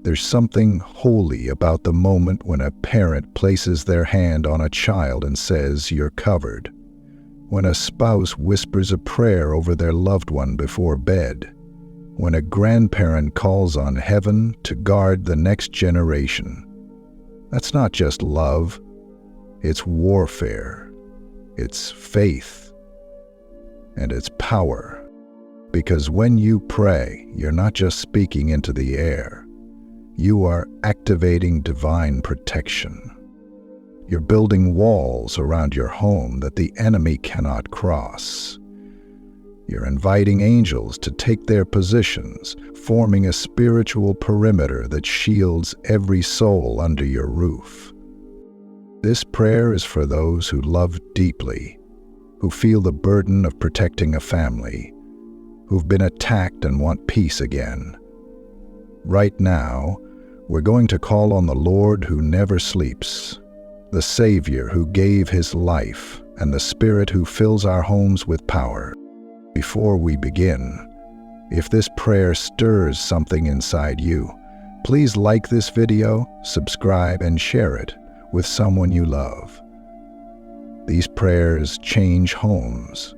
There's something holy about the moment when a parent places their hand on a child and says, "You're covered." When a spouse whispers a prayer over their loved one before bed. When a grandparent calls on heaven to guard the next generation. That's not just love, it's warfare, it's faith, and it's power. Because when you pray, you're not just speaking into the air. You are activating divine protection. You're building walls around your home that the enemy cannot cross. You're inviting angels to take their positions, forming a spiritual perimeter that shields every soul under your roof. This prayer is for those who love deeply, who feel the burden of protecting a family, who've been attacked and want peace again. Right now, we're going to call on the Lord who never sleeps, the Savior who gave his life, and the Spirit who fills our homes with power. Before we begin, if this prayer stirs something inside you, please like this video, subscribe, and share it with someone you love. These prayers change homes,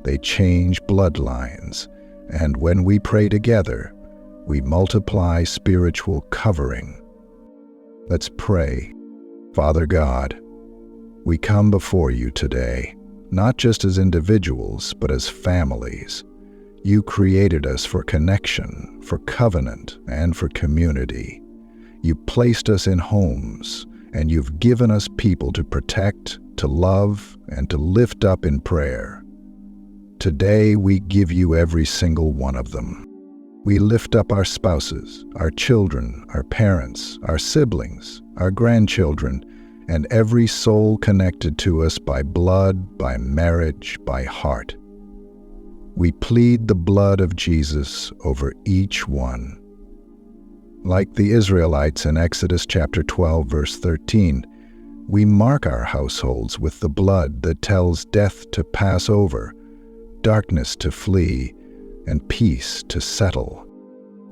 they change bloodlines, and when we pray together, we multiply spiritual covering. Let's pray. Father God, we come before you today, not just as individuals, but as families. You created us for connection, for covenant, and for community. You placed us in homes, and you've given us people to protect, to love, and to lift up in prayer. Today, we give you every single one of them. We lift up our spouses, our children, our parents, our siblings, our grandchildren, and every soul connected to us by blood, by marriage, by heart. We plead the blood of Jesus over each one. Like the Israelites in Exodus chapter 12, verse 13, we mark our households with the blood that tells death to pass over, darkness to flee, and peace to settle.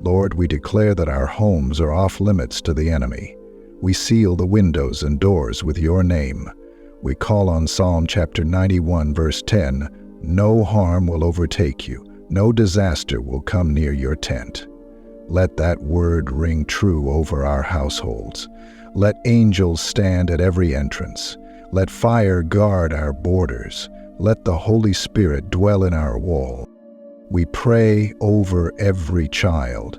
Lord, we declare that our homes are off limits to the enemy. We seal the windows and doors with your name. We call on Psalm chapter 91, verse 10, "No harm will overtake you, no disaster will come near your tent." Let that word ring true over our households. Let angels stand at every entrance. Let fire guard our borders. Let the Holy Spirit dwell in our wall. We pray over every child.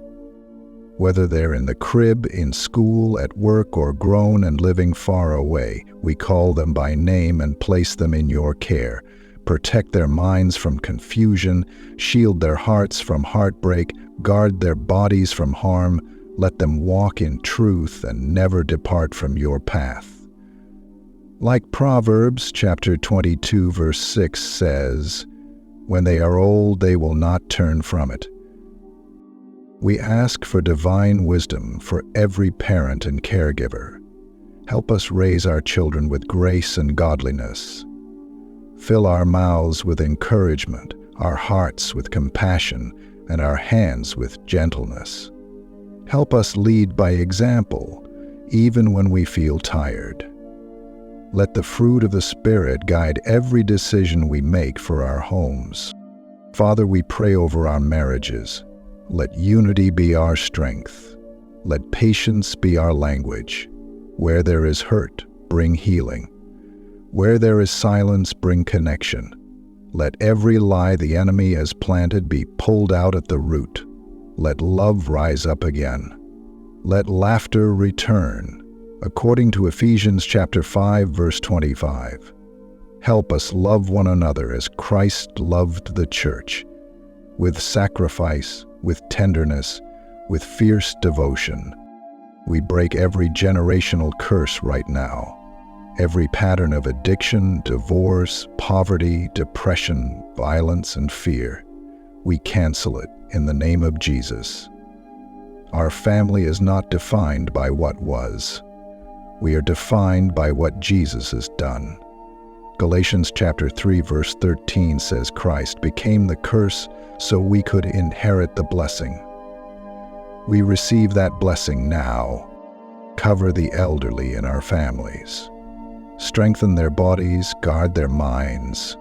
Whether they're in the crib, in school, at work, or grown and living far away, we call them by name and place them in your care. Protect their minds from confusion, shield their hearts from heartbreak, guard their bodies from harm, let them walk in truth and never depart from your path. Like Proverbs chapter 22, verse 6 says, "When they are old, they will not turn from it." We ask for divine wisdom for every parent and caregiver. Help us raise our children with grace and godliness. Fill our mouths with encouragement, our hearts with compassion, and our hands with gentleness. Help us lead by example, even when we feel tired. Let the fruit of the Spirit guide every decision we make for our homes. Father, we pray over our marriages. Let unity be our strength. Let patience be our language. Where there is hurt, bring healing. Where there is silence, bring connection. Let every lie the enemy has planted be pulled out at the root. Let love rise up again. Let laughter return, according to Ephesians chapter 5, verse 25. Help us love one another as Christ loved the church, with sacrifice, with tenderness, with fierce devotion. We break every generational curse right now. Every pattern of addiction, divorce, poverty, depression, violence, and fear. We cancel it in the name of Jesus. Our family is not defined by what was. We are defined by what Jesus has done. Galatians chapter 3, verse 13 says Christ became the curse so we could inherit the blessing. We receive that blessing now. Cover the elderly in our families. Strengthen their bodies, guard their minds,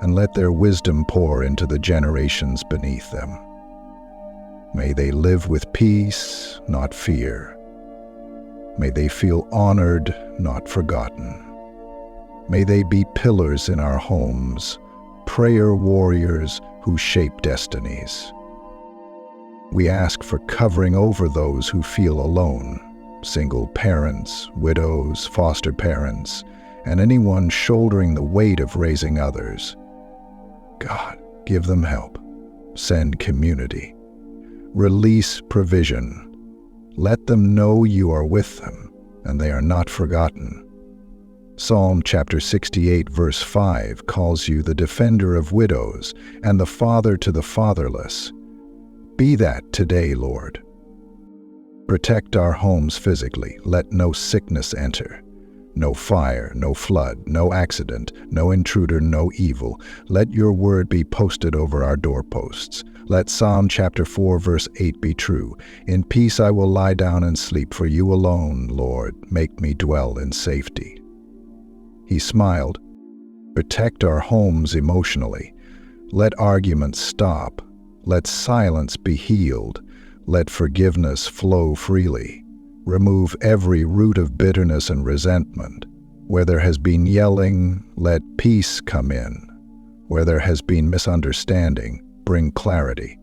and let their wisdom pour into the generations beneath them. May they live with peace, not fear. May they feel honored, not forgotten. May they be pillars in our homes, prayer warriors who shape destinies. We ask for covering over those who feel alone, single parents, widows, foster parents, and anyone shouldering the weight of raising others. God, give them help. Send community. Release provision. Let them know you are with them and they are not forgotten. Psalm chapter 68 verse 5 calls you the defender of widows and the father to the fatherless. Be that today, Lord. Protect our homes physically. Let no sickness enter. No fire, no flood, no accident, no intruder, no evil. Let your word be posted over our doorposts. Let Psalm chapter 4 verse 8 be true. In peace I will lie down and sleep, for you alone, Lord, make me dwell in safety. He smiled. Protect our homes emotionally. Let arguments stop. Let silence be healed. Let forgiveness flow freely. Remove every root of bitterness and resentment. Where there has been yelling, let peace come in. Where there has been misunderstanding, bring clarity.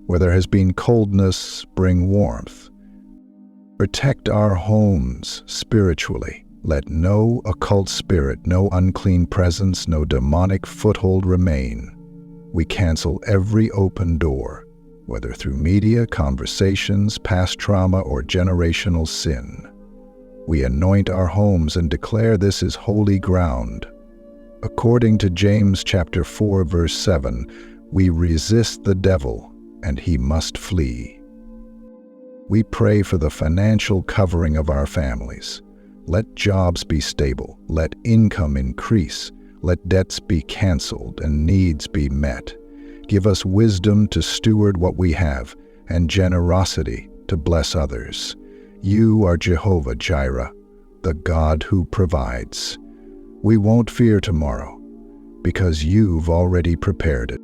Where there has been coldness, bring warmth. Protect our homes spiritually. Let no occult spirit, no unclean presence, no demonic foothold remain. We cancel every open door, whether through media, conversations, past trauma, or generational sin. We anoint our homes and declare this is holy ground. According to James chapter 4 verse 7, we resist the devil and he must flee. We pray for the financial covering of our families. Let jobs be stable, let income increase, let debts be canceled and needs be met. Give us wisdom to steward what we have and generosity to bless others. You are Jehovah Jireh, the God who provides. We won't fear tomorrow because you've already prepared it.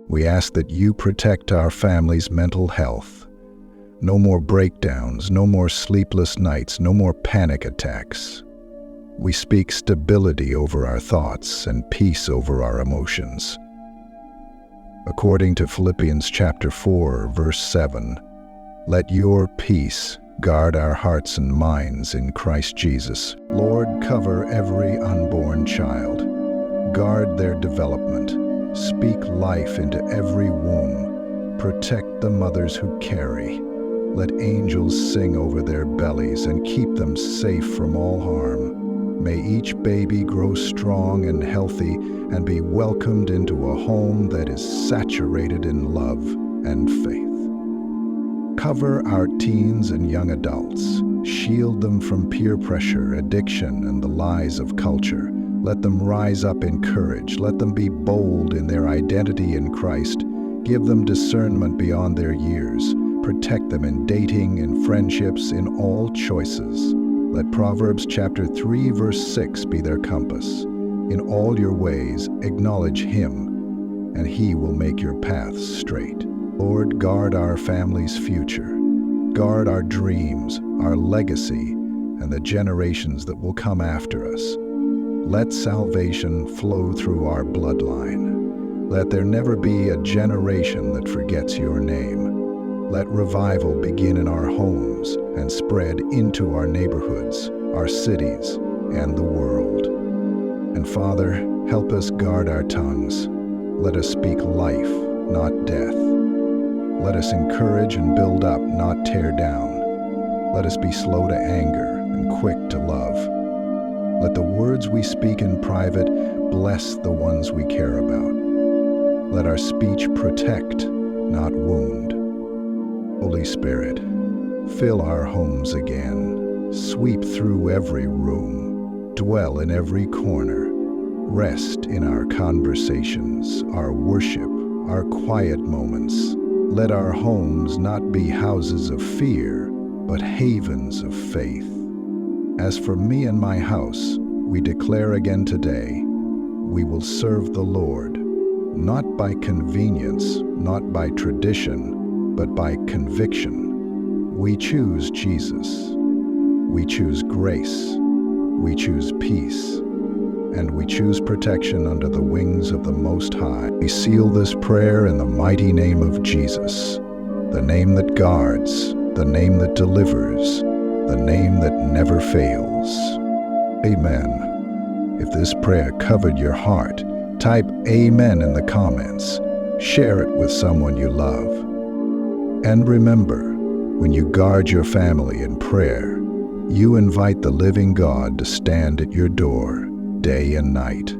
We ask that you protect our family's mental health. No more breakdowns, no more sleepless nights, no more panic attacks. We speak stability over our thoughts and peace over our emotions. According to Philippians chapter 4, verse 7, let your peace guard our hearts and minds in Christ Jesus. Lord, cover every unborn child. Guard their development. Speak life into every womb. Protect the mothers who carry. Let angels sing over their bellies and keep them safe from all harm. May each baby grow strong and healthy and be welcomed into a home that is saturated in love and faith. Cover our teens and young adults. Shield them from peer pressure, addiction, and the lies of culture. Let them rise up in courage. Let them be bold in their identity in Christ. Give them discernment beyond their years. Protect them in dating, in friendships, in all choices. Let Proverbs chapter 3 verse 6 be their compass. In all your ways acknowledge Him, and He will make your paths straight. Lord, guard our family's future. Guard our dreams, our legacy, and the generations that will come after us. Let salvation flow through our bloodline. Let there never be a generation that forgets your name. Let revival begin in our homes and spread into our neighborhoods, our cities, and the world. And Father, help us guard our tongues. Let us speak life, not death. Let us encourage and build up, not tear down. Let us be slow to anger and quick to love. Let the words we speak in private bless the ones we care about. Let our speech protect, not wound. Holy Spirit, fill our homes again. Sweep through every room. Dwell in every corner. Rest in our conversations, our worship, our quiet moments. Let our homes not be houses of fear, but havens of faith. As for me and my house, we declare again today, we will serve the Lord, not by convenience, not by tradition, but by conviction. We choose Jesus. We choose grace. We choose peace. And we choose protection under the wings of the Most High. We seal this prayer in the mighty name of Jesus, the name that guards, the name that delivers, the name that never fails. Amen. If this prayer covered your heart, type Amen in the comments. Share it with someone you love. And remember, when you guard your family in prayer, you invite the living God to stand at your door day and night.